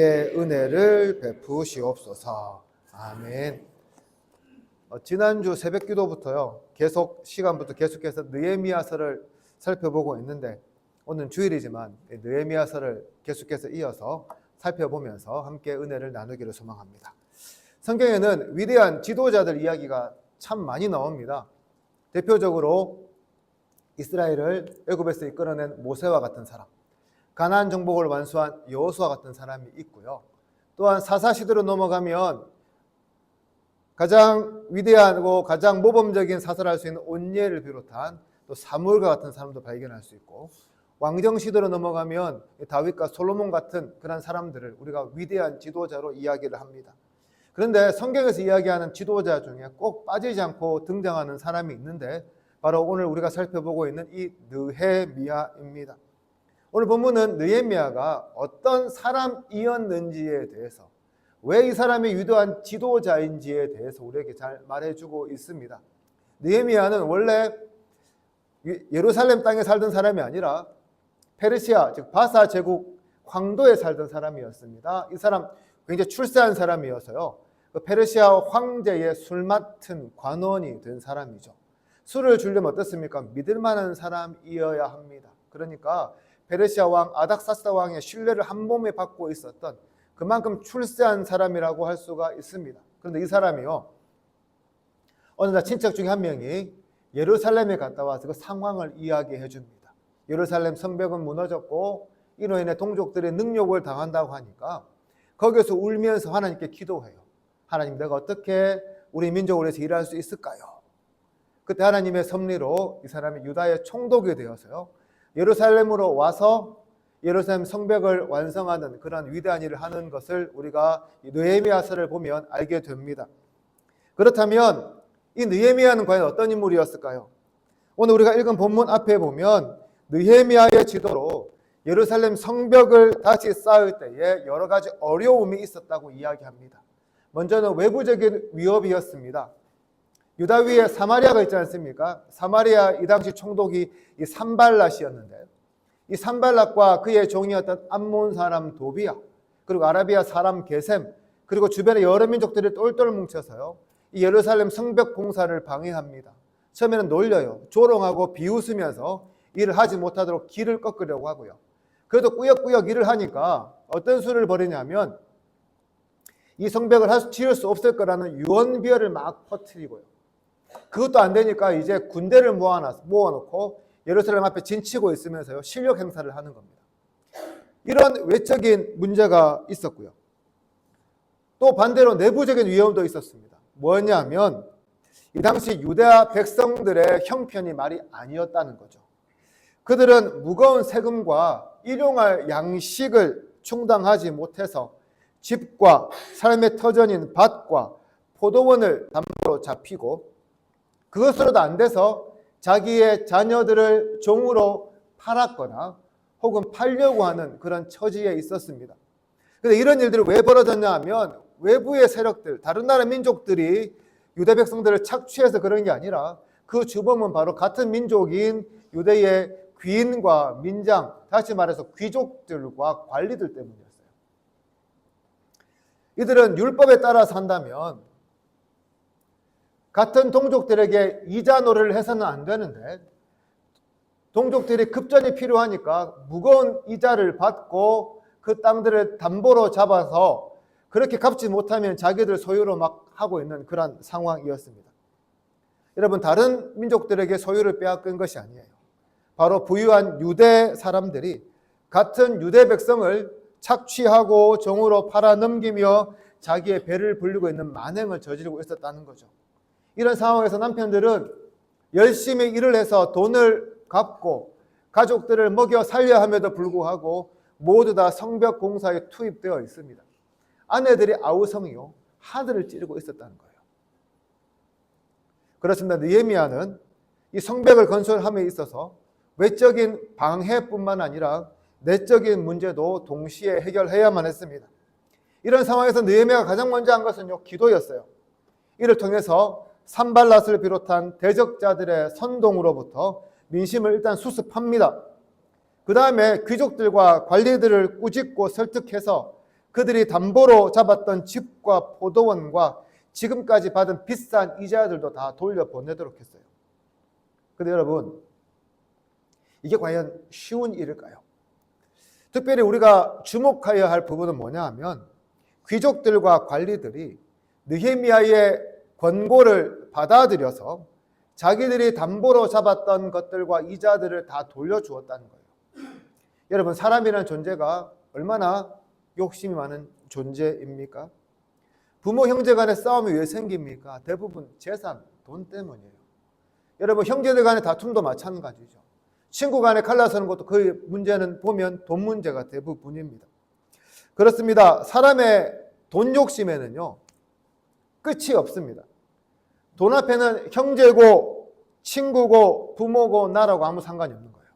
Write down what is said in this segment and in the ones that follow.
은혜를 베푸시옵소서. 아멘. 지난주 새벽 기도부터요, 계속해서 느헤미야서를 살펴보고 있는데, 오늘 주일이지만 느헤미야서를 계속해서 이어서 살펴보면서 함께 은혜를 나누기를 소망합니다. 성경에는 위대한 지도자들 이야기가 참 많이 나옵니다. 대표적으로 이스라엘을 애굽에서 이끌어낸 모세와 같은 사람, 가나안 정복을 완수한 여호수아 같은 사람이 있고요. 또한 사사시대로 넘어가면 가장 위대하고 가장 모범적인 사사를 할 수 있는 온니엘을 비롯한 또 사무엘과 같은 사람도 발견할 수 있고, 왕정시대로 넘어가면 다윗과 솔로몬 같은 그런 사람들을 우리가 위대한 지도자로 이야기를 합니다. 그런데 성경에서 이야기하는 지도자 중에 꼭 빠지지 않고 등장하는 사람이 있는데, 바로 오늘 우리가 살펴보고 있는 이 느헤미야입니다. 오늘 본문은 느헤미야가 어떤 사람이었는지에 대해서, 왜 이 사람이 위대한 지도자인지에 대해서 우리에게 잘 말해주고 있습니다. 느헤미야는 원래 예루살렘 땅에 살던 사람이 아니라 페르시아, 즉 바사 제국 황도에 살던 사람이었습니다. 이 사람 굉장히 출세한 사람이어서요, 페르시아 황제의 술 맡은 관원이 된 사람이죠. 술을 주려면 어떻습니까? 믿을 만한 사람이어야 합니다. 그러니까 페르시아 왕 아닥사스다 왕의 신뢰를 한 몸에 받고 있었던 그만큼 출세한 사람이라고 할 수가 있습니다. 그런데 이 사람이요, 어느 날 친척 중에 한 명이 예루살렘에 갔다 와서 그 상황을 이야기해 줍니다. 예루살렘 성벽은 무너졌고 이로 인해 동족들의 능욕을 당한다고 하니까 거기서 울면서 하나님께 기도해요. 하나님, 내가 어떻게 우리 민족을 위해서 일할 수 있을까요? 그때 하나님의 섭리로 이 사람이 유다의 총독이 되어서요, 예루살렘으로 와서 예루살렘 성벽을 완성하는 그런 위대한 일을 하는 것을 우리가 느헤미야서를 보면 알게 됩니다. 그렇다면 이 느헤미야는 과연 어떤 인물이었을까요? 오늘 우리가 읽은 본문 앞에 보면 느헤미야의 지도로 예루살렘 성벽을 다시 쌓을 때에 여러 가지 어려움이 있었다고 이야기합니다. 먼저는 외부적인 위협이었습니다. 유다 위에 사마리아가 있지 않습니까? 사마리아 이 당시 총독이 이 산발랏이었는데, 이 산발랏과 그의 종이었던 암몬 사람 도비야, 그리고 아라비아 사람 게셈, 그리고 주변의 여러 민족들이 똘똘 뭉쳐서요, 이 예루살렘 성벽 공사를 방해합니다. 처음에는 놀려요. 조롱하고 비웃으면서 일을 하지 못하도록 길을 꺾으려고 하고요. 그래도 꾸역꾸역 일을 하니까 어떤 수를 벌이냐면, 이 성벽을 지을 수 없을 거라는 유언비어를 막 퍼뜨리고요. 그것도 안 되니까 이제 군대를 모아놓고 예루살렘 앞에 진치고 있으면서요, 실력 행사를 하는 겁니다. 이런 외적인 문제가 있었고요. 또 반대로 내부적인 위험도 있었습니다. 뭐냐면 이 당시 유다 백성들의 형편이 말이 아니었다는 거죠. 그들은 무거운 세금과 일용할 양식을 충당하지 못해서 집과 삶의 터전인 밭과 포도원을 담보로 잡히고, 그것으로도 안 돼서 자기의 자녀들을 종으로 팔았거나 혹은 팔려고 하는 그런 처지에 있었습니다. 그런데 이런 일들이 왜 벌어졌냐 하면, 외부의 세력들, 다른 나라 민족들이 유대 백성들을 착취해서 그런 게 아니라 그 주범은 바로 같은 민족인 유대의 귀인과 민장, 다시 말해서 귀족들과 관리들 때문이었어요. 이들은 율법에 따라 산다면 같은 동족들에게 이자 노래를 해서는 안 되는데, 동족들이 급전이 필요하니까 무거운 이자를 받고 그 땅들을 담보로 잡아서 그렇게 갚지 못하면 자기들 소유로 막 하고 있는 그런 상황이었습니다. 여러분, 다른 민족들에게 소유를 빼앗긴 것이 아니에요. 바로 부유한 유대 사람들이 같은 유대 백성을 착취하고 종으로 팔아넘기며 자기의 배를 불리고 있는 만행을 저지르고 있었다는 거죠. 이런 상황에서 남편들은 열심히 일을 해서 돈을 갚고 가족들을 먹여 살려야 함에도 불구하고 모두 다 성벽 공사에 투입되어 있습니다. 아내들이 아우성이요, 하늘을 찌르고 있었다는 거예요. 그렇습니다. 느헤미야는 이 성벽을 건설함에 있어서 외적인 방해뿐만 아니라 내적인 문제도 동시에 해결해야만 했습니다. 이런 상황에서 느헤미야가 가장 먼저 한 것은요, 기도였어요. 이를 통해서 산발랏을 비롯한 대적자들의 선동으로부터 민심을 일단 수습합니다. 그 다음에 귀족들과 관리들을 꾸짖고 설득해서 그들이 담보로 잡았던 집과 포도원과 지금까지 받은 비싼 이자들도 다 돌려보내도록 했어요. 그런데 여러분, 이게 과연 쉬운 일일까요? 특별히 우리가 주목해야 할 부분은 뭐냐 하면 귀족들과 관리들이 느헤미야의 권고를 받아들여서 자기들이 담보로 잡았던 것들과 이자들을 다 돌려주었다는 거예요. 여러분, 사람이라는 존재가 얼마나 욕심이 많은 존재입니까? 부모 형제 간의 싸움이 왜 생깁니까? 대부분 재산, 돈 때문이에요. 여러분, 형제들 간의 다툼도 마찬가지죠. 친구 간에 갈라서는 것도 그 문제는 보면 돈 문제가 대부분입니다. 그렇습니다. 사람의 돈 욕심에는요, 끝이 없습니다. 돈 앞에는 형제고 친구고 부모고 나라고 아무 상관이 없는 거예요.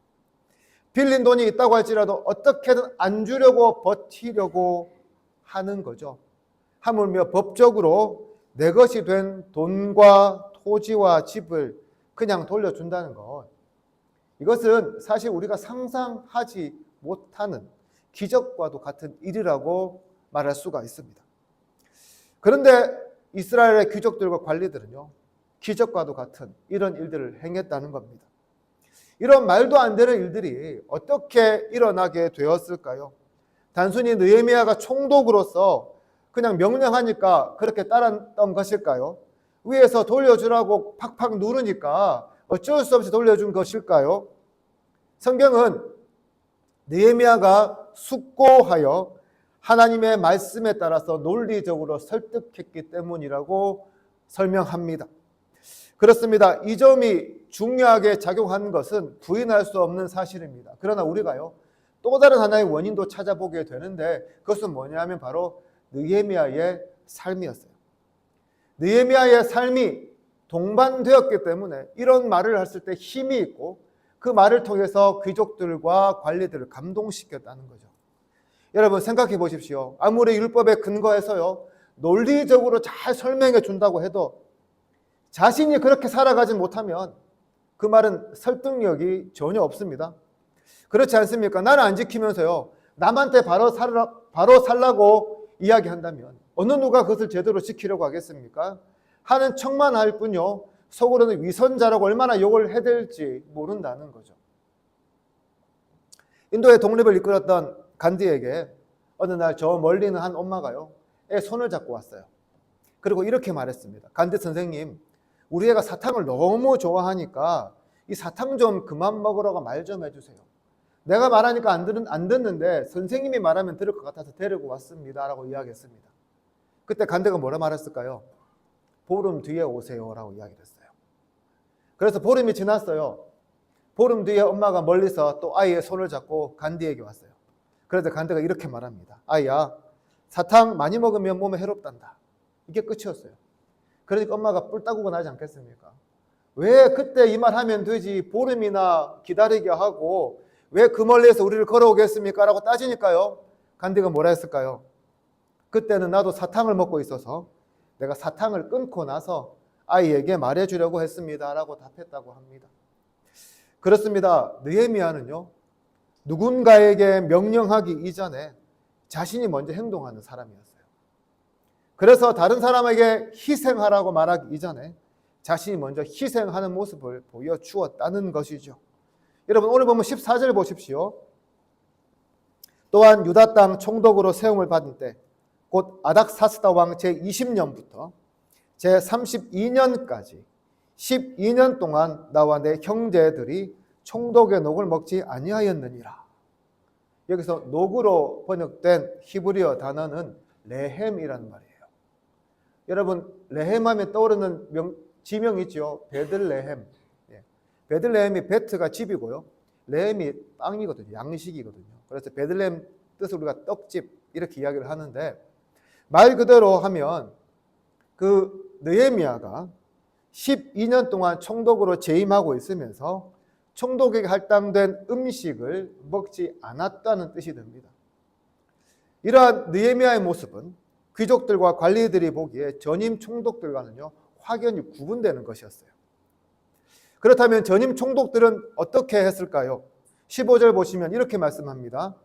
빌린 돈이 있다고 할지라도 어떻게든 안 주려고 버티려고 하는 거죠. 하물며 법적으로 내 것이 된 돈과 토지와 집을 그냥 돌려준다는 것, 이것은 사실 우리가 상상하지 못하는 기적과도 같은 일이라고 말할 수가 있습니다. 그런데 이스라엘의 귀족들과 관리들은요, 기적과도 같은 이런 일들을 행했다는 겁니다. 이런 말도 안 되는 일들이 어떻게 일어나게 되었을까요? 단순히 느헤미야가 총독으로서 그냥 명령하니까 그렇게 따랐던 것일까요? 위에서 돌려주라고 팍팍 누르니까 어쩔 수 없이 돌려준 것일까요? 성경은 느헤미야가 숙고하여 하나님의 말씀에 따라서 논리적으로 설득했기 때문이라고 설명합니다. 그렇습니다. 이 점이 중요하게 작용한 것은 부인할 수 없는 사실입니다. 그러나 우리가요, 또 다른 하나의 원인도 찾아보게 되는데 그것은 뭐냐면 바로 느헤미야의 삶이었어요. 느헤미야의 삶이 동반되었기 때문에 이런 말을 했을 때 힘이 있고 그 말을 통해서 귀족들과 관리들을 감동시켰다는 거죠. 여러분, 생각해 보십시오. 아무리 율법에 근거해서요, 논리적으로 잘 설명해 준다고 해도 자신이 그렇게 살아가지 못하면 그 말은 설득력이 전혀 없습니다. 그렇지 않습니까? 나는 안 지키면서요, 남한테 바로 살라고 이야기한다면 어느 누가 그것을 제대로 지키려고 하겠습니까? 하는 척만 할 뿐요, 속으로는 위선자라고 얼마나 욕을 해댈지 모른다는 거죠. 인도의 독립을 이끌었던 간디에게 어느 날 저 멀리 있는 한 엄마가요, 애 손을 잡고 왔어요. 그리고 이렇게 말했습니다. 간디 선생님, 우리 애가 사탕을 너무 좋아하니까 이 사탕 좀 그만 먹으라고 말 좀 해주세요. 내가 말하니까 안 듣는데 선생님이 말하면 들을 것 같아서 데리고 왔습니다 라고 이야기했습니다. 그때 간디가 뭐라 말했을까요? 보름 뒤에 오세요 라고 이야기를 했어요. 그래서 보름이 지났어요. 보름 뒤에 엄마가 멀리서 또 아이의 손을 잡고 간디에게 왔어요. 그래서 간디가 이렇게 말합니다. 아이야, 사탕 많이 먹으면 몸에 해롭단다. 이게 끝이었어요. 그러니까 엄마가 뿔 따구고 나지 않겠습니까? 왜 그때 이 말 하면 되지, 보름이나 기다리게 하고 왜 그 멀리에서 우리를 걸어오겠습니까? 라고 따지니까요, 간디가 뭐라 했을까요? 그때는 나도 사탕을 먹고 있어서 내가 사탕을 끊고 나서 아이에게 말해주려고 했습니다 라고 답했다고 합니다. 그렇습니다. 느헤미야는요, 누군가에게 명령하기 이전에 자신이 먼저 행동하는 사람이었어요. 그래서 다른 사람에게 희생하라고 말하기 이전에 자신이 먼저 희생하는 모습을 보여주었다는 것이죠. 여러분, 오늘 보면 14절 보십시오. 또한 유다 땅 총독으로 세움을 받을 때 곧 아닥사스다 왕 제20년부터 제32년까지 12년 동안 나와 내 형제들이 총독의 녹을 먹지 아니하였느니라. 여기서 녹으로 번역된 히브리어 단어는 레헴이라는 말이에요. 여러분, 레헴 하면 떠오르는 지명 있죠. 베들레헴. 베들레헴이 베트가 집이고요, 레헴이 빵이거든요. 양식이거든요. 그래서 베들레헴 뜻을 우리가 떡집 이렇게 이야기를 하는데, 말 그대로 하면 그 느헤미야가 12년 동안 총독으로 재임하고 있으면서 총독에게 할당된 음식을 먹지 않았다는 뜻이 됩니다. 이러한 느헤미야의 모습은 귀족들과 관리들이 보기에 전임 총독들과는요, 확연히 구분되는 것이었어요. 그렇다면 전임 총독들은 어떻게 했을까요? 15절 보시면 이렇게 말씀합니다.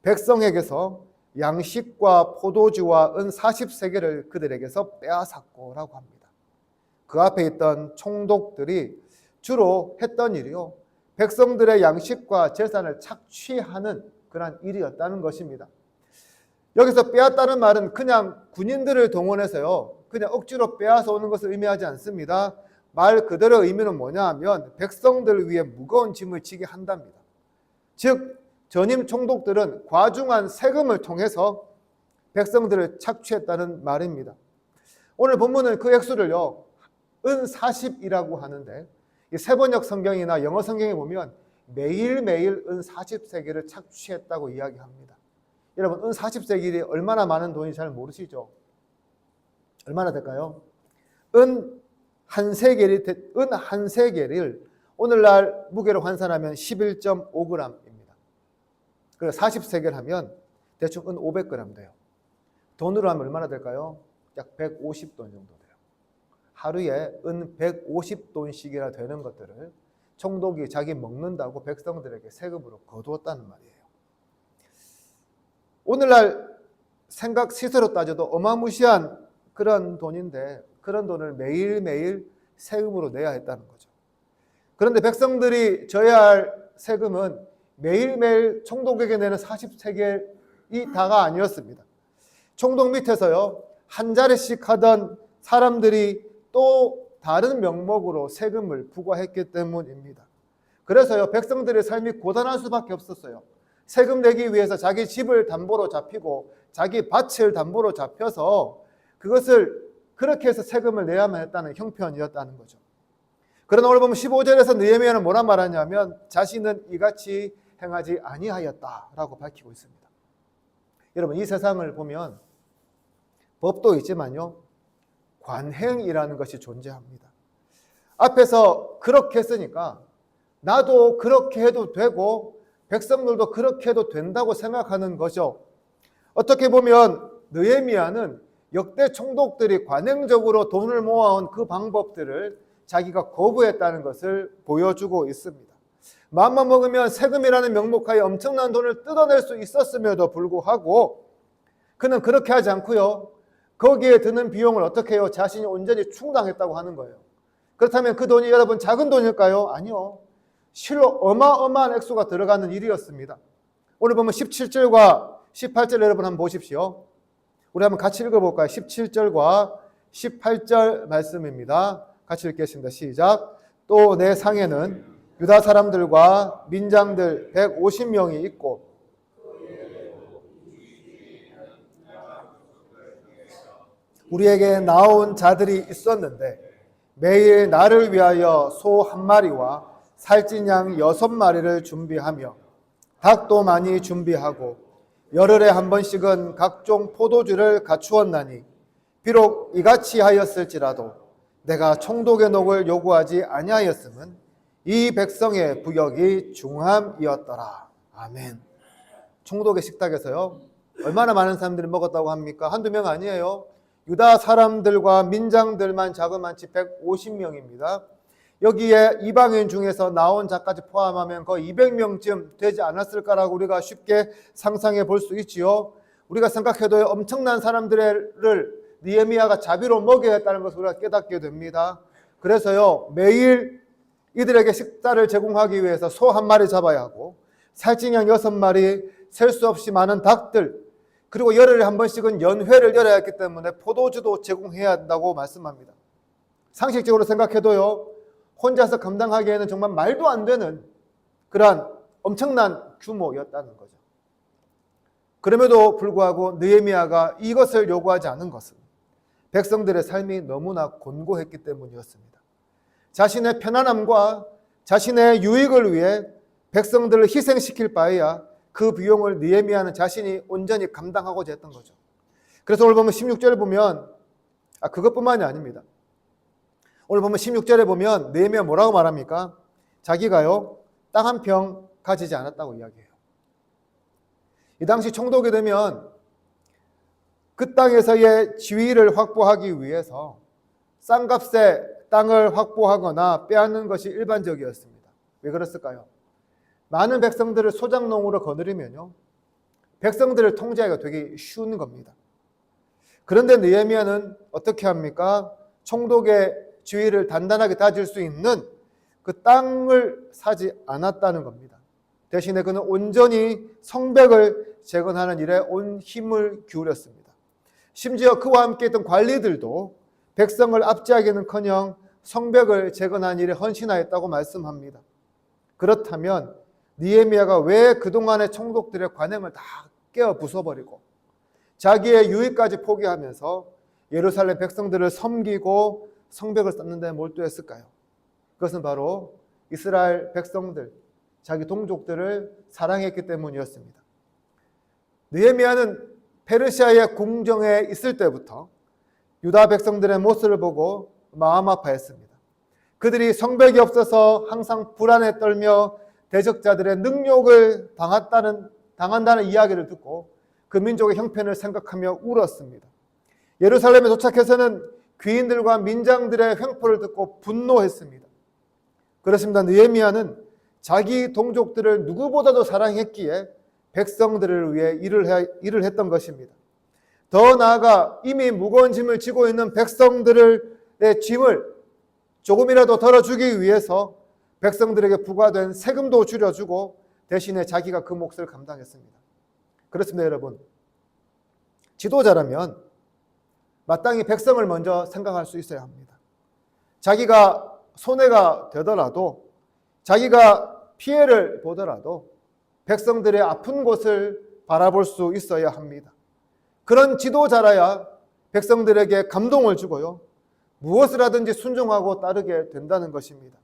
백성에게서 양식과 포도주와 은 40세겔을 그들에게서 빼앗았고라고 합니다. 그 앞에 있던 총독들이 주로 했던 일이요, 백성들의 양식과 재산을 착취하는 그러한 일이었다는 것입니다. 여기서 빼앗다는 말은 그냥 군인들을 동원해서요, 그냥 억지로 빼앗아 오는 것을 의미하지 않습니다. 말 그대로 의미는 뭐냐 하면 백성들을 위해 무거운 짐을 지게 한답니다. 즉 전임 총독들은 과중한 세금을 통해서 백성들을 착취했다는 말입니다. 오늘 본문은 그 액수를요, 은 40이라고 하는데, 이 세번역 성경이나 영어 성경에 보면 매일매일 은 40세겔을 착취했다고 이야기합니다. 여러분, 은 40세겔이 얼마나 많은 돈인지 잘 모르시죠? 얼마나 될까요? 은 한 세겔을 오늘날 무게로 환산하면 11.5g입니다. 그래서 40세겔 하면 대충 은 500g 돼요. 돈으로 하면 얼마나 될까요? 약 150돈 정도 돼요. 하루에 은 150돈씩이나 되는 것들을 총독이 자기 먹는다고 백성들에게 세금으로 거두었다는 말이에요. 오늘날 생각 시세로 따져도 어마무시한 그런 돈인데, 그런 돈을 매일매일 세금으로 내야 했다는 거죠. 그런데 백성들이 져야 할 세금은 매일매일 총독에게 내는 40세겔이 다가 아니었습니다. 총독 밑에서요, 한 자리씩 하던 사람들이 또 다른 명목으로 세금을 부과했기 때문입니다. 그래서요, 백성들의 삶이 고단할 수밖에 없었어요. 세금 내기 위해서 자기 집을 담보로 잡히고 자기 밭을 담보로 잡혀서 그것을 그렇게 해서 세금을 내야만 했다는 형편이었다는 거죠. 그러나 오늘 보면 15절에서 느헤미야는 뭐라 말하냐면 자신은 이같이 행하지 아니하였다라고 밝히고 있습니다. 여러분, 이 세상을 보면 법도 있지만요, 관행이라는 것이 존재합니다. 앞에서 그렇게 했으니까 나도 그렇게 해도 되고 백성들도 그렇게 해도 된다고 생각하는 거죠. 어떻게 보면 느헤미야는 역대 총독들이 관행적으로 돈을 모아온 그 방법들을 자기가 거부했다는 것을 보여주고 있습니다. 마음만 먹으면 세금이라는 명목하에 엄청난 돈을 뜯어낼 수 있었음에도 불구하고 그는 그렇게 하지 않고요, 거기에 드는 비용을 어떻게 해요? 자신이 온전히 충당했다고 하는 거예요. 그렇다면 그 돈이 여러분 작은 돈일까요? 아니요. 실로 어마어마한 액수가 들어가는 일이었습니다. 오늘 보면 17절과 18절 여러분 한번 보십시오. 우리 한번 같이 읽어볼까요? 17절과 18절 말씀입니다. 같이 읽겠습니다. 시작. 또 내 상에는 유다 사람들과 민장들 150명이 있고 우리에게 나온 자들이 있었는데 매일 나를 위하여 소 한 마리와 살찐 양 6마리를 준비하며 닭도 많이 준비하고 열흘에 한 번씩은 각종 포도주를 갖추었나니 비록 이같이 하였을지라도 내가 총독의 녹을 요구하지 아니하였음은 이 백성의 부역이 중함이었더라. 아멘. 총독의 식탁에서요, 얼마나 많은 사람들이 먹었다고 합니까? 한두 명 아니에요. 유다 사람들과 민장들만 자그마치 150명입니다. 여기에 이방인 중에서 나온 자까지 포함하면 거의 200명쯤 되지 않았을까라고 우리가 쉽게 상상해 볼 수 있지요. 우리가 생각해도 엄청난 사람들을 느헤미야가 자비로 먹여야 했다는 것을 우리가 깨닫게 됩니다. 그래서요, 매일 이들에게 식사를 제공하기 위해서 소 한 마리 잡아야 하고 살찐 양 6마리, 셀 수 없이 많은 닭들, 그리고 열흘에 한 번씩은 연회를 열어야 했기 때문에 포도주도 제공해야 한다고 말씀합니다. 상식적으로 생각해도요, 혼자서 감당하기에는 정말 말도 안 되는 그러한 엄청난 규모였다는 거죠. 그럼에도 불구하고 느헤미야가 이것을 요구하지 않은 것은 백성들의 삶이 너무나 곤고했기 때문이었습니다. 자신의 편안함과 자신의 유익을 위해 백성들을 희생시킬 바에야 그 비용을 느헤미야는 자신이 온전히 감당하고자 했던 거죠. 그래서 오늘 보면 16절을 보면 그것뿐만이 아닙니다. 오늘 보면 16절에 보면 느헤미야 뭐라고 말합니까? 자기가요, 땅 한 평 가지지 않았다고 이야기해요. 이 당시 총독이 되면 그 땅에서의 지위를 확보하기 위해서 싼값에 땅을 확보하거나 빼앗는 것이 일반적이었습니다. 왜 그랬을까요? 많은 백성들을 소작농으로 거느리면요, 백성들을 통제하기가 되게 쉬운 겁니다. 그런데 느헤미야는 어떻게 합니까? 총독의 지위를 단단하게 다질 수 있는 그 땅을 사지 않았다는 겁니다. 대신에 그는 온전히 성벽을 재건하는 일에 온 힘을 기울였습니다. 심지어 그와 함께 했던 관리들도 백성을 압제하기는커녕 성벽을 재건하는 일에 헌신하였다고 말씀합니다. 그렇다면 느헤미야가 왜 그동안의 총독들의 관행을 다 깨어 부숴버리고 자기의 유익까지 포기하면서 예루살렘 백성들을 섬기고 성벽을 쌓는 데 몰두했을까요? 그것은 바로 이스라엘 백성들, 자기 동족들을 사랑했기 때문이었습니다. 느헤미야는 페르시아의 궁정에 있을 때부터 유다 백성들의 모습을 보고 마음 아파했습니다. 그들이 성벽이 없어서 항상 불안에 떨며 대적자들의 능욕을 당한다는 이야기를 듣고 그 민족의 형편을 생각하며 울었습니다. 예루살렘에 도착해서는 귀인들과 민장들의 횡포를 듣고 분노했습니다. 그렇습니다. 느헤미야는 자기 동족들을 누구보다도 사랑했기에 백성들을 위해 일을 했던 것입니다. 더 나아가 이미 무거운 짐을 지고 있는 백성들의 짐을 조금이라도 덜어주기 위해서 백성들에게 부과된 세금도 줄여주고 대신에 자기가 그 몫을 감당했습니다. 그렇습니다, 여러분. 지도자라면 마땅히 백성을 먼저 생각할 수 있어야 합니다. 자기가 손해가 되더라도, 자기가 피해를 보더라도 백성들의 아픈 곳을 바라볼 수 있어야 합니다. 그런 지도자라야 백성들에게 감동을 주고요, 무엇을 하든지 순종하고 따르게 된다는 것입니다.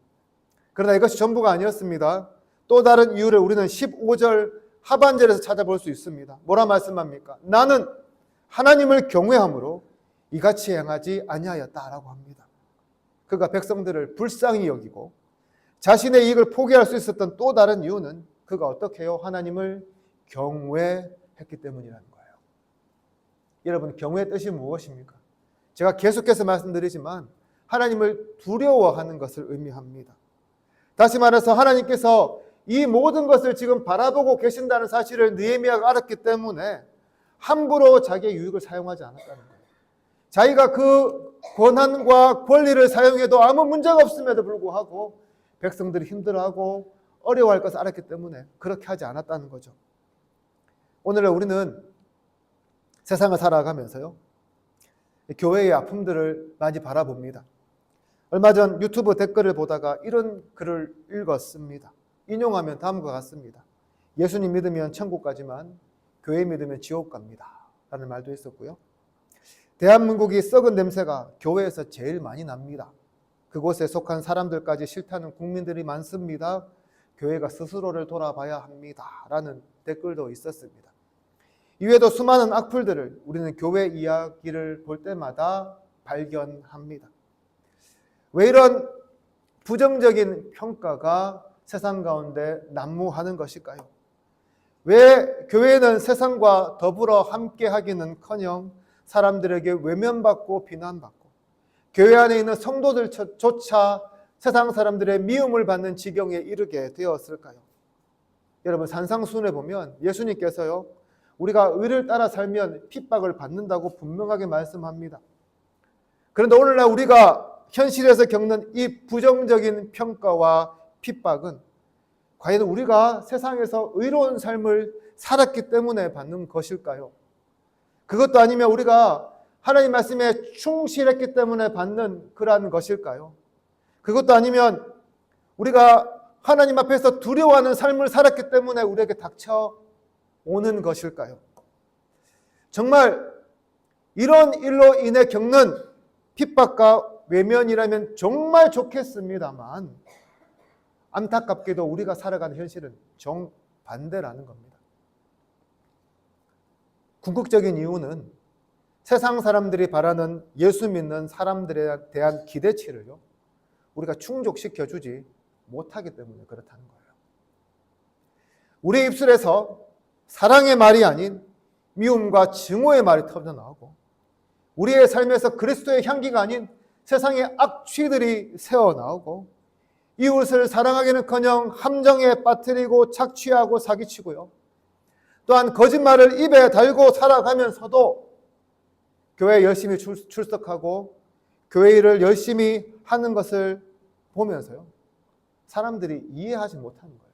그러나 이것이 전부가 아니었습니다. 또 다른 이유를 우리는 15절 하반절에서 찾아볼 수 있습니다. 뭐라 말씀합니까? 나는 하나님을 경외함으로 이같이 행하지 아니하였다라고 합니다. 그가 백성들을 불쌍히 여기고 자신의 이익을 포기할 수 있었던 또 다른 이유는 그가 어떻게 해요? 하나님을 경외했기 때문이라는 거예요. 여러분, 경외의 뜻이 무엇입니까? 제가 계속해서 말씀드리지만 하나님을 두려워하는 것을 의미합니다. 다시 말해서 하나님께서 이 모든 것을 지금 바라보고 계신다는 사실을 느헤미야가 알았기 때문에 함부로 자기의 유익을 사용하지 않았다는 거예요. 자기가 그 권한과 권리를 사용해도 아무 문제가 없음에도 불구하고 백성들이 힘들어하고 어려워할 것을 알았기 때문에 그렇게 하지 않았다는 거죠. 오늘 우리는 세상을 살아가면서요, 교회의 아픔들을 많이 바라봅니다. 얼마 전 유튜브 댓글을 보다가 이런 글을 읽었습니다. 인용하면 다음과 같습니다. 예수님 믿으면 천국 가지만 교회 믿으면 지옥 갑니다 라는 말도 있었고요. 대한민국이 썩은 냄새가 교회에서 제일 많이 납니다. 그곳에 속한 사람들까지 싫다는 국민들이 많습니다. 교회가 스스로를 돌아봐야 합니다 라는 댓글도 있었습니다. 이외에도 수많은 악플들을 우리는 교회 이야기를 볼 때마다 발견합니다. 왜 이런 부정적인 평가가 세상 가운데 난무하는 것일까요? 왜 교회는 세상과 더불어 함께하기는커녕 사람들에게 외면받고 비난받고 교회 안에 있는 성도들조차 세상 사람들의 미움을 받는 지경에 이르게 되었을까요? 여러분, 산상수훈에 보면 예수님께서요, 우리가 의를 따라 살면 핍박을 받는다고 분명하게 말씀합니다. 그런데 오늘날 우리가 현실에서 겪는 이 부정적인 평가와 핍박은 과연 우리가 세상에서 의로운 삶을 살았기 때문에 받는 것일까요? 그것도 아니면 우리가 하나님 말씀에 충실했기 때문에 받는 그러한 것일까요? 그것도 아니면 우리가 하나님 앞에서 두려워하는 삶을 살았기 때문에 우리에게 닥쳐오는 것일까요? 정말 이런 일로 인해 겪는 핍박과 외면이라면 정말 좋겠습니다만 안타깝게도 우리가 살아가는 현실은 정반대라는 겁니다. 궁극적인 이유는 세상 사람들이 바라는 예수 믿는 사람들에 대한 기대치를요, 우리가 충족시켜주지 못하기 때문에 그렇다는 거예요. 우리 입술에서 사랑의 말이 아닌 미움과 증오의 말이 터져나오고 우리의 삶에서 그리스도의 향기가 아닌 세상의 악취들이 새어나오고 이웃을 사랑하기는커녕 함정에 빠뜨리고 착취하고 사기치고요, 또한 거짓말을 입에 달고 살아가면서도 교회에 열심히 출석하고 교회 일을 열심히 하는 것을 보면서요, 사람들이 이해하지 못하는 거예요.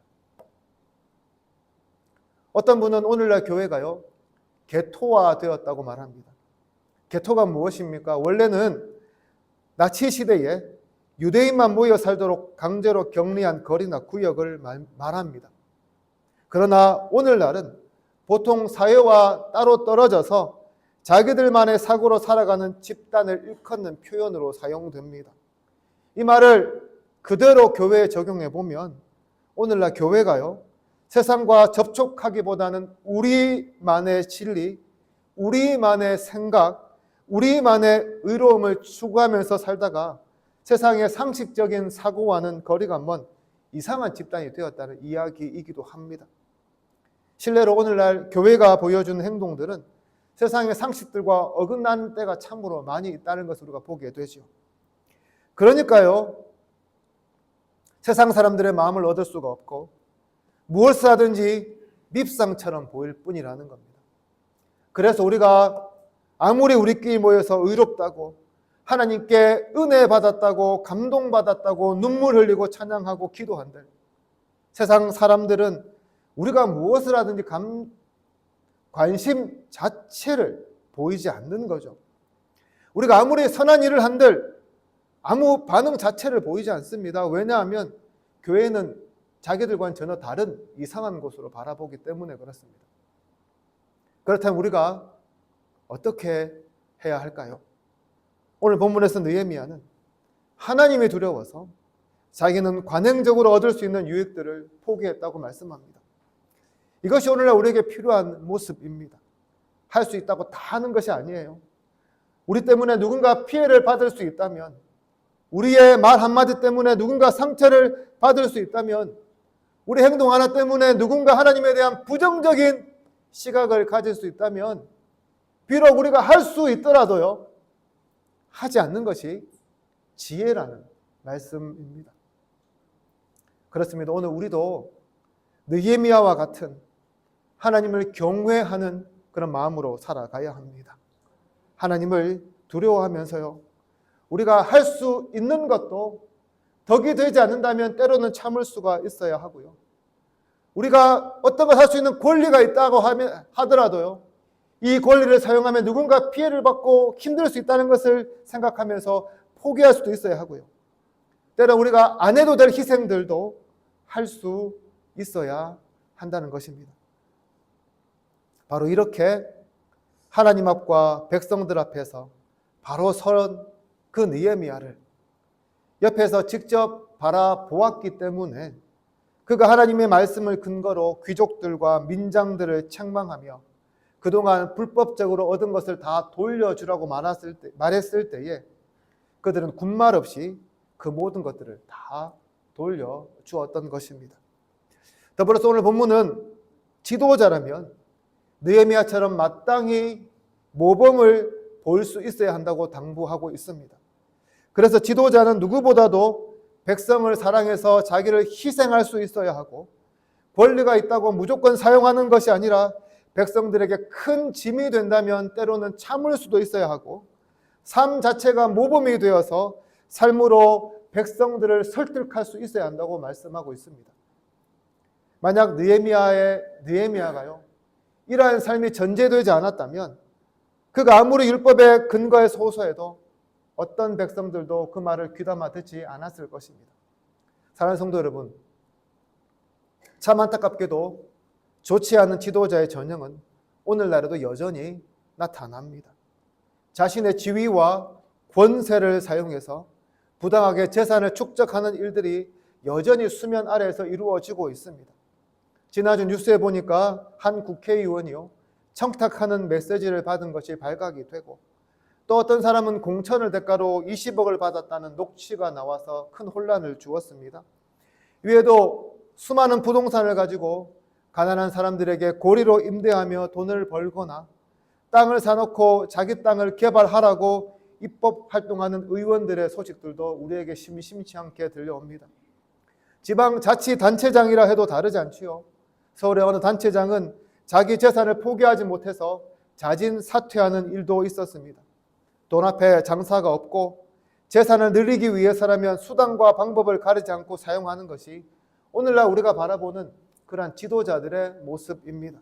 어떤 분은 오늘날 교회가요, 개토화 되었다고 말합니다. 개토가 무엇입니까? 원래는 나치 시대에 유대인만 모여 살도록 강제로 격리한 거리나 구역을 말합니다. 그러나 오늘날은 보통 사회와 따로 떨어져서 자기들만의 사고로 살아가는 집단을 일컫는 표현으로 사용됩니다. 이 말을 그대로 교회에 적용해 보면 오늘날 교회가요, 세상과 접촉하기보다는 우리만의 진리, 우리만의 생각, 우리만의 의로움을 추구하면서 살다가 세상의 상식적인 사고와는 거리가 먼 이상한 집단이 되었다는 이야기이기도 합니다. 실례로 오늘날 교회가 보여주는 행동들은 세상의 상식들과 어긋나는 때가 참으로 많이 있다는 것을 우리가 보게 되죠. 그러니까요, 세상 사람들의 마음을 얻을 수가 없고 무엇을 하든지 밉상처럼 보일 뿐이라는 겁니다. 그래서 우리가 아무리 우리끼리 모여서 의롭다고, 하나님께 은혜 받았다고, 감동받았다고, 눈물 흘리고 찬양하고 기도한들, 세상 사람들은 우리가 무엇을 하든지 관심 자체를 보이지 않는 거죠. 우리가 아무리 선한 일을 한들 아무 반응 자체를 보이지 않습니다. 왜냐하면 교회는 자기들과는 전혀 다른 이상한 곳으로 바라보기 때문에 그렇습니다. 그렇다면 우리가 어떻게 해야 할까요? 오늘 본문에서 느헤미야는 하나님이 두려워서 자기는 관행적으로 얻을 수 있는 유익들을 포기했다고 말씀합니다. 이것이 오늘날 우리에게 필요한 모습입니다. 할 수 있다고 다 하는 것이 아니에요. 우리 때문에 누군가 피해를 받을 수 있다면, 우리의 말 한마디 때문에 누군가 상처를 받을 수 있다면, 우리 행동 하나 때문에 누군가 하나님에 대한 부정적인 시각을 가질 수 있다면, 비록 우리가 할 수 있더라도요, 하지 않는 것이 지혜라는 말씀입니다. 그렇습니다. 오늘 우리도 느헤미야와 같은 하나님을 경외하는 그런 마음으로 살아가야 합니다. 하나님을 두려워하면서요, 우리가 할 수 있는 것도 덕이 되지 않는다면 때로는 참을 수가 있어야 하고요, 우리가 어떤 걸 할 수 있는 권리가 있다고 하더라도요, 이 권리를 사용하면 누군가 피해를 받고 힘들 수 있다는 것을 생각하면서 포기할 수도 있어야 하고요, 때로 우리가 안 해도 될 희생들도 할 수 있어야 한다는 것입니다. 바로 이렇게 하나님 앞과 백성들 앞에서 바로 선 그 느헤미야를 옆에서 직접 바라보았기 때문에 그가 하나님의 말씀을 근거로 귀족들과 민장들을 책망하며 그동안 불법적으로 얻은 것을 다 돌려주라고 말했을 때에 그들은 군말 없이 그 모든 것들을 다 돌려주었던 것입니다. 더불어서 오늘 본문은 지도자라면 느헤미야처럼 마땅히 모범을 볼 수 있어야 한다고 당부하고 있습니다. 그래서 지도자는 누구보다도 백성을 사랑해서 자기를 희생할 수 있어야 하고, 권리가 있다고 무조건 사용하는 것이 아니라 백성들에게 큰 짐이 된다면 때로는 참을 수도 있어야 하고, 삶 자체가 모범이 되어서 삶으로 백성들을 설득할 수 있어야 한다고 말씀하고 있습니다. 만약 느헤미야가요, 이러한 삶이 전제되지 않았다면 그가 아무리 율법의 근거에서 호소해도 어떤 백성들도 그 말을 귀담아 듣지 않았을 것입니다. 사랑하는 성도 여러분, 참 안타깝게도 좋지 않은 지도자의 전형은 오늘날에도 여전히 나타납니다. 자신의 지위와 권세를 사용해서 부당하게 재산을 축적하는 일들이 여전히 수면 아래에서 이루어지고 있습니다. 지난주 뉴스에 보니까 한 국회의원이요, 청탁하는 메시지를 받은 것이 발각이 되고, 또 어떤 사람은 공천을 대가로 20억을 받았다는 녹취가 나와서 큰 혼란을 주었습니다. 위에도 수많은 부동산을 가지고 가난한 사람들에게 고리로 임대하며 돈을 벌거나 땅을 사놓고 자기 땅을 개발하라고 입법 활동하는 의원들의 소식들도 우리에게 심심치 않게 들려옵니다. 지방자치단체장이라 해도 다르지 않지요. 서울의 어느 단체장은 자기 재산을 포기하지 못해서 자진 사퇴하는 일도 있었습니다. 돈 앞에 장사가 없고 재산을 늘리기 위해서라면 수단과 방법을 가리지 않고 사용하는 것이 오늘날 우리가 바라보는 그러한 지도자들의 모습입니다.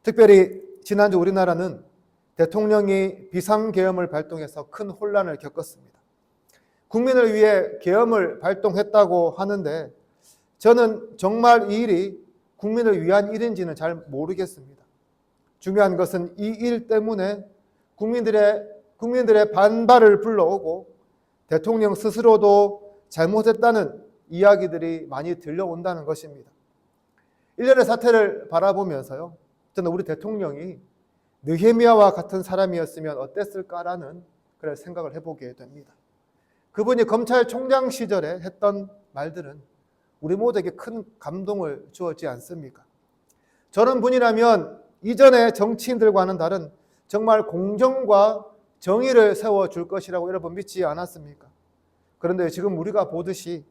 특별히 지난주 우리나라는 대통령이 비상계엄을 발동해서 큰 혼란을 겪었습니다. 국민을 위해 계엄을 발동했다고 하는데 저는 정말 이 일이 국민을 위한 일인지는 잘 모르겠습니다. 중요한 것은 이 일 때문에 국민들의 반발을 불러오고 대통령 스스로도 잘못했다는 이야기들이 많이 들려온다는 것입니다. 일련의 사태를 바라보면서요, 저는 우리 대통령이 느헤미야와 같은 사람이었으면 어땠을까라는 그런 생각을 해보게 됩니다. 그분이 검찰총장 시절에 했던 말들은 우리 모두에게 큰 감동을 주었지 않습니까? 저런 분이라면 이전의 정치인들과는 다른 정말 공정과 정의를 세워줄 것이라고 여러분 믿지 않았습니까? 그런데 지금 우리가 보듯이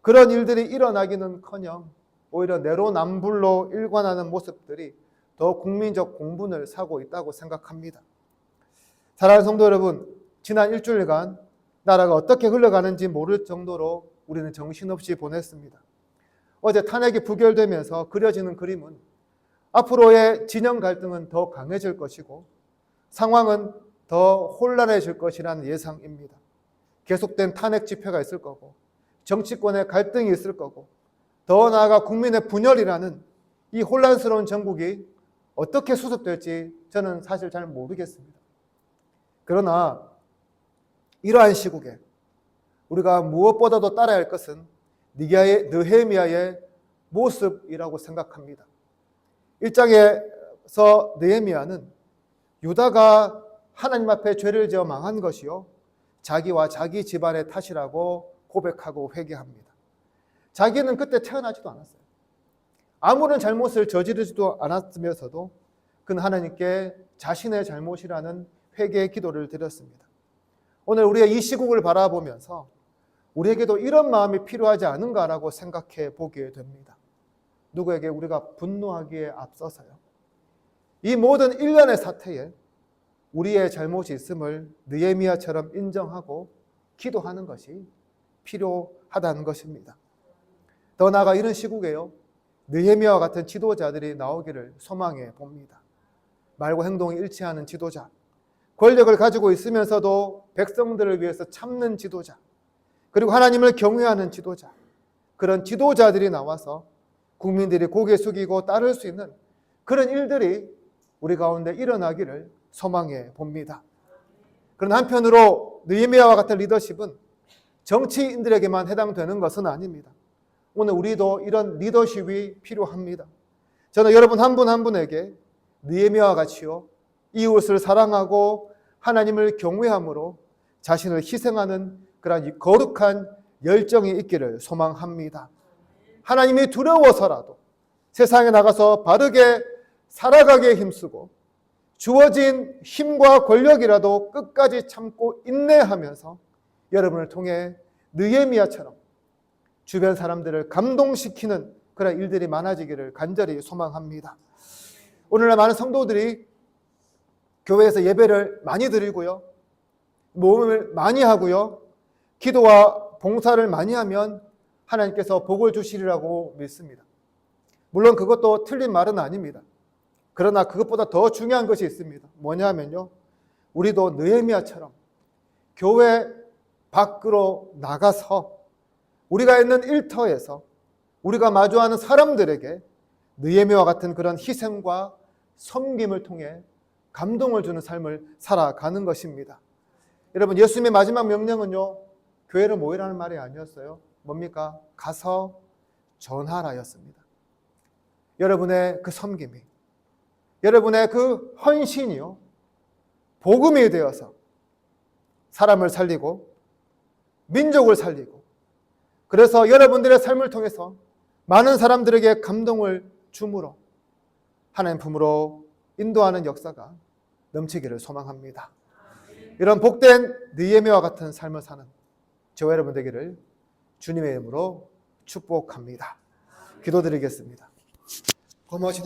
그런 일들이 일어나기는커녕 오히려 내로남불로 일관하는 모습들이 더 국민적 공분을 사고 있다고 생각합니다. 사랑하는 성도 여러분, 지난 일주일간 나라가 어떻게 흘러가는지 모를 정도로 우리는 정신없이 보냈습니다. 어제 탄핵이 부결되면서 그려지는 그림은 앞으로의 진영 갈등은 더 강해질 것이고 상황은 더 혼란해질 것이라는 예상입니다. 계속된 탄핵 집회가 있을 거고 정치권의 갈등이 있을 거고 더 나아가 국민의 분열이라는 이 혼란스러운 정국이 어떻게 수습될지 저는 사실 잘 모르겠습니다. 그러나 이러한 시국에 우리가 무엇보다도 따라야 할 것은 느헤미야의 모습이라고 생각합니다. 1장에서 느헤미야는 유다가 하나님 앞에 죄를 지어 망한 것이요 자기와 자기 집안의 탓이라고 고백하고 회개합니다. 자기는 그때 태어나지도 않았어요. 아무런 잘못을 저지르지도 않았으면서도 그는 하나님께 자신의 잘못이라는 회개의 기도를 드렸습니다. 오늘 우리의 이 시국을 바라보면서 우리에게도 이런 마음이 필요하지 않은가라고 생각해 보게 됩니다. 누구에게 우리가 분노하기에 앞서서요. 이 모든 일련의 사태에 우리의 잘못이 있음을 느헤미야처럼 인정하고 기도하는 것이 필요하다는 것입니다. 더 나아가 이런 시국에요. 느헤미야와 같은 지도자들이 나오기를 소망해 봅니다. 말과 행동이 일치하는 지도자, 권력을 가지고 있으면서도 백성들을 위해서 참는 지도자, 그리고 하나님을 경외하는 지도자, 그런 지도자들이 나와서 국민들이 고개 숙이고 따를 수 있는 그런 일들이 우리 가운데 일어나기를 소망해 봅니다. 그런 한편으로 느헤미야와 같은 리더십은 정치인들에게만 해당되는 것은 아닙니다. 오늘 우리도 이런 리더십이 필요합니다. 저는 여러분 한 분 한 분에게 느헤미야와 같이요 이웃을 사랑하고 하나님을 경외함으로 자신을 희생하는 그런 거룩한 열정이 있기를 소망합니다. 하나님이 두려워서라도 세상에 나가서 바르게 살아가기에 힘쓰고 주어진 힘과 권력이라도 끝까지 참고 인내하면서 여러분을 통해 느헤미야처럼 주변 사람들을 감동시키는 그런 일들이 많아지기를 간절히 소망합니다. 오늘날 많은 성도들이 교회에서 예배를 많이 드리고요, 모험을 많이 하고요, 기도와 봉사를 많이 하면 하나님께서 복을 주시리라고 믿습니다. 물론 그것도 틀린 말은 아닙니다. 그러나 그것보다 더 중요한 것이 있습니다. 뭐냐면요, 우리도 느헤미야처럼 교회 밖으로 나가서 우리가 있는 일터에서 우리가 마주하는 사람들에게 느헤미야와 같은 그런 희생과 섬김을 통해 감동을 주는 삶을 살아가는 것입니다. 여러분, 예수님의 마지막 명령은요, 교회를 모이라는 말이 아니었어요. 뭡니까? 가서 전하라였습니다. 여러분의 그 섬김이, 여러분의 그 헌신이요, 복음이 되어서 사람을 살리고 민족을 살리고, 그래서 여러분들의 삶을 통해서 많은 사람들에게 감동을 줌으로 하나님 품으로 인도하는 역사가 넘치기를 소망합니다. 이런 복된 느헤미야와 같은 삶을 사는 저와 여러분 되기를 주님의 이름으로 축복합니다. 기도드리겠습니다. 고마우신